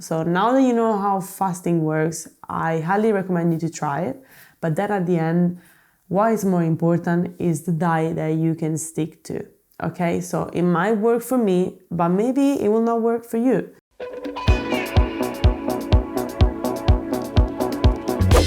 So now that you know how fasting works, I highly recommend you to try it. But then at the end, what is more important is the diet that you can stick to. Okay, so it might work for me, but maybe it will not work for you.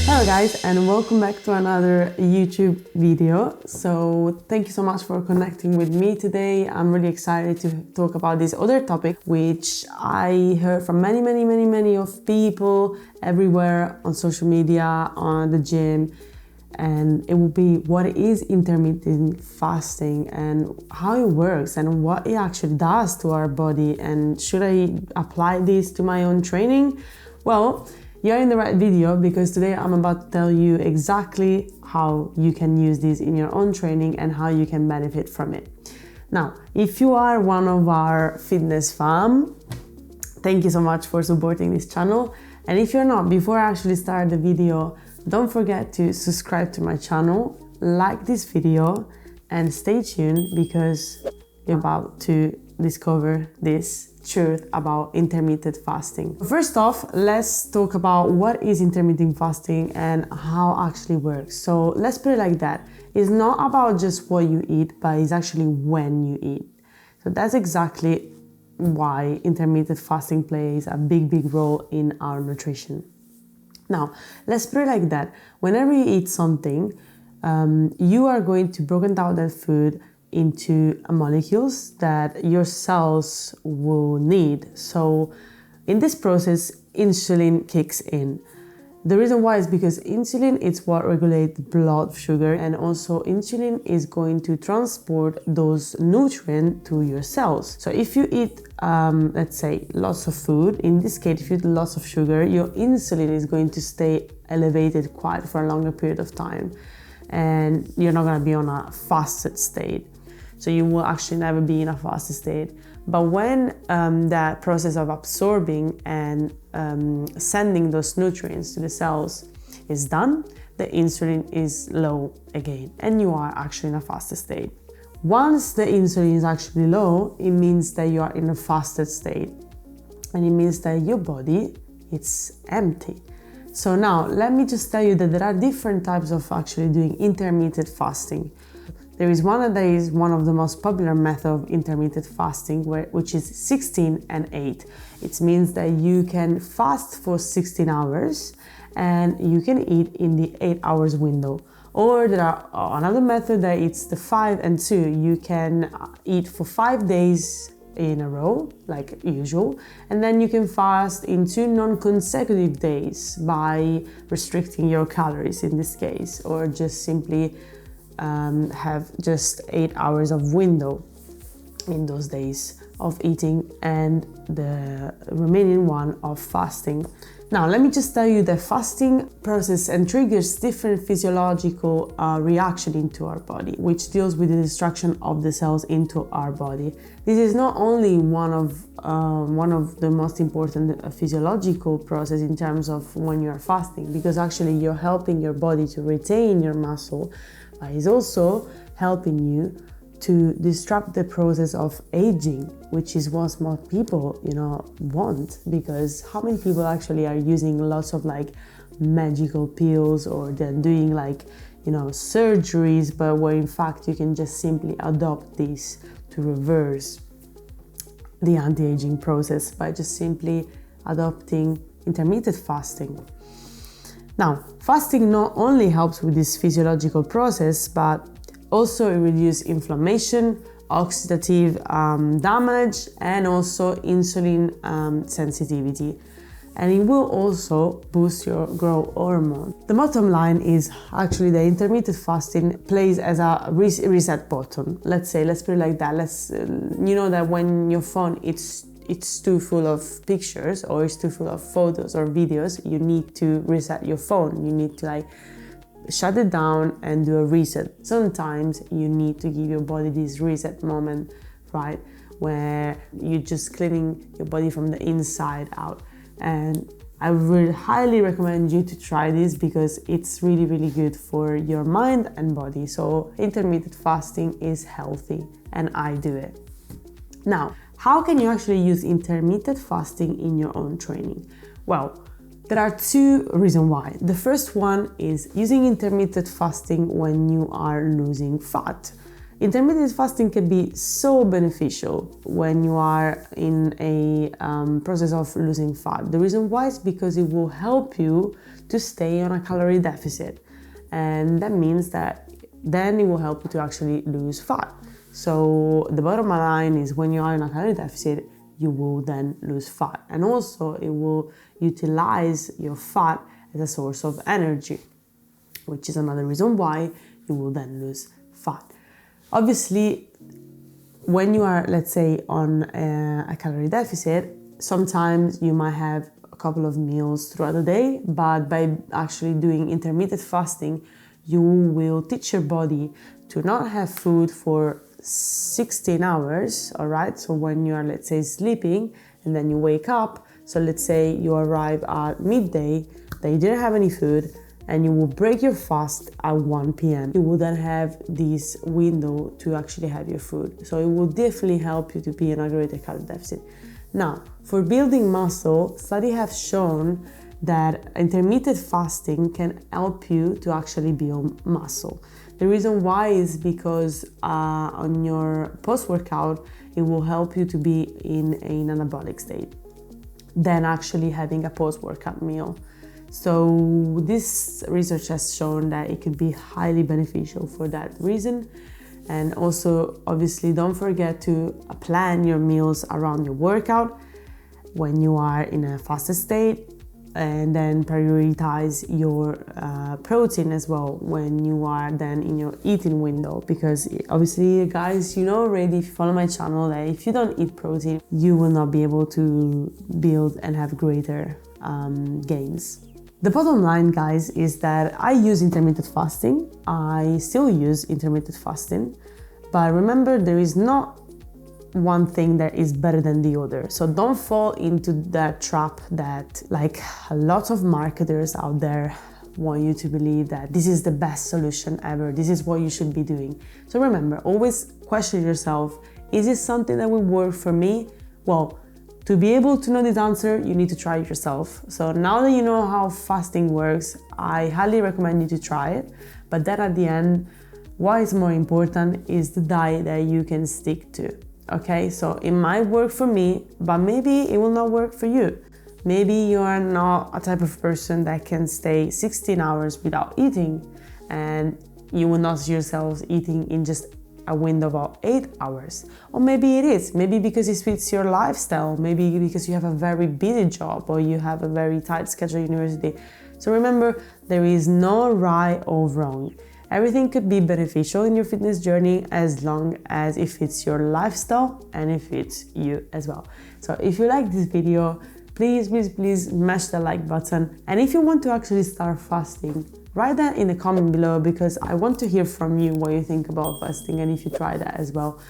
Hello guys, and welcome back to another YouTube video. So thank you so much for connecting with me today. I'm really excited to talk about this other topic, which I heard from many of people everywhere on social media, on the gym, and it will be what is intermittent fasting and how it works and what it actually does to our body, and should I apply this to my own training? Well, you're in the right video, because today I'm about to tell you exactly how you can use this in your own training and how you can benefit from it. Now, if you are one of our fitness fam, thank you so much for supporting this channel. And if you're not, before I actually start the video, don't forget to subscribe to my channel, like this video, and stay tuned because you're about to discover this truth about intermittent fasting. First off, let's talk about what is intermittent fasting and how it actually works. So let's put it like that. It's not about just what you eat, but it's actually when you eat. So that's exactly why intermittent fasting plays a big role in our nutrition. Now, let's put it like that. Whenever you eat something, you are going to break down that food into molecules that your cells will need. So in this process, insulin kicks in. The reason why is because insulin is what regulates blood sugar, and also insulin is going to transport those nutrients to your cells. So if you eat, let's say, lots of food, in this case, if you eat lots of sugar, your insulin is going to stay elevated quite for a longer period of time, and you're not going to be on a fasted state. So you will actually never be in a fasted state. But when that process of absorbing and sending those nutrients to the cells is done, the insulin is low again, and you are actually in a fasted state. Once the insulin is actually low, it means that you are in a fasted state, and it means that your body is empty. So now let me just tell you that there are different types of actually doing intermittent fasting. There is one that is one of the most popular methods of intermittent fasting, which is 16 and 8. It means that you can fast for 16 hours and you can eat in the 8 hours window. Or there are another method that it's the 5 and 2. You can eat for 5 days in a row, like usual, and then you can fast in 2 non-consecutive days by restricting your calories in this case, or just simply have just 8 hours of window in those days of eating and the remaining one of fasting. Now let me just tell you the fasting process and triggers different physiological reaction into our body, which deals with the destruction of the cells into our body. This is not only one of the most important physiological process in terms of when you are fasting, because actually you're helping your body to retain your muscle, but it's also helping you to disrupt the process of aging, which is what most people, want. Because how many people actually are using lots of like magical pills, or they're doing surgeries, but where in fact you can just simply adopt this to reverse the anti-aging process by just simply adopting intermittent fasting. Now, fasting not only helps with this physiological process, but also it reduces inflammation, oxidative damage, and also insulin sensitivity. And it will also boost your growth hormone. The bottom line is actually the intermittent fasting plays as a reset button. Let's put it like that. That when your phone it's too full of pictures, or it's too full of photos or videos, you need to reset your phone. You need to shut it down and do a reset. Sometimes you need to give your body this reset moment, right? Where you're just cleaning your body from the inside out. And I would highly recommend you to try this because it's really good for your mind and body. So intermittent fasting is healthy and I do it. Now, How can you actually use intermittent fasting in your own training? Well, there are two reasons why. The first one is using intermittent fasting when you are losing fat. Intermittent fasting can be so beneficial when you are in a process of losing fat. The reason why is because it will help you to stay on a calorie deficit. And that means that then it will help you to actually lose fat. So the bottom line is when you are in a calorie deficit, you will then lose fat. And also it will utilize your fat as a source of energy, which is another reason why you will then lose fat. Obviously, when you are, let's say, on a calorie deficit, sometimes you might have a couple of meals throughout the day, but by actually doing intermittent fasting, you will teach your body to not have food for 16 hours, all right? So when you are, let's say, sleeping and then you wake up, so let's say you arrive at midday, that you didn't have any food, and you will break your fast at 1 p.m. You will then have this window to actually have your food. So it will definitely help you to be in a greater calorie deficit. Now, for building muscle, studies have shown that intermittent fasting can help you to actually build muscle. The reason why is because on your post-workout, it will help you to be in an anabolic state than actually having a post-workout meal. So this research has shown that it could be highly beneficial for that reason. And also, obviously, don't forget to plan your meals around your workout when you are in a fasted state, and then prioritize your protein as well when you are then in your eating window, because obviously, guys, you know already, if you follow my channel, that if you don't eat protein, you will not be able to build and have greater gains. The bottom line, guys, is that I use intermittent fasting. I still use intermittent fasting, but remember, there is not one thing that is better than the other. So don't fall into that trap that, like, a lot of marketers out there want you to believe that this is the best solution ever, this is what you should be doing. So remember, always question yourself, is this something that will work for me? Well, to be able to know this answer, you need to try it yourself. So now that you know how fasting works, I highly recommend you to try it. But then at the end, what is more important is the diet that you can stick to. Okay, so it might work for me, but maybe it will not work for you. Maybe you are not a type of person that can stay 16 hours without eating, and you will not see yourselves eating in just a window of about 8 hours. Or maybe it is, maybe because it fits your lifestyle, maybe because you have a very busy job or you have a very tight schedule at university. So remember, there is no right or wrong. Everything could be beneficial in your fitness journey as long as it fits your lifestyle and it fits you as well. So if you like this video, please smash the like button. And if you want to actually start fasting, write that in the comment below, because I want to hear from you what you think about fasting and if you try that as well.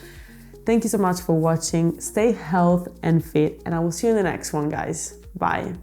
Thank you so much for watching. Stay healthy and fit, and I will see you in the next one, guys. Bye.